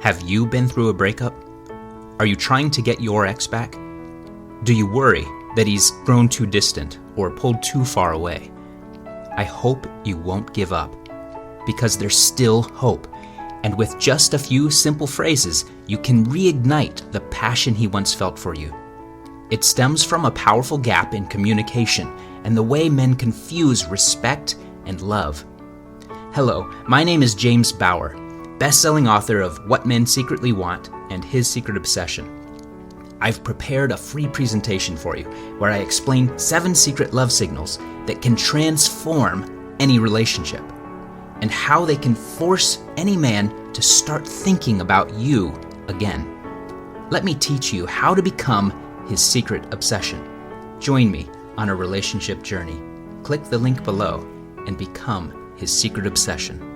Have you been through a breakup? Are you trying to get your ex back? Do you worry that he's grown too distant or pulled too far away? I hope you won't give up, because there's still hope. And with just a few simple phrases, you can reignite the passion he once felt for you. It stems from a powerful gap in communication and the way men confuse respect and love. Hello, my name is James Bauer, best-selling author of What Men Secretly Want and His Secret Obsession. I've prepared a free presentation for you where I explain 7 secret love signals that can transform any relationship and how they can force any man to start thinking about you again. Let me teach you how to become his secret obsession. Join me on a relationship journey. Click the link below and become his secret obsession.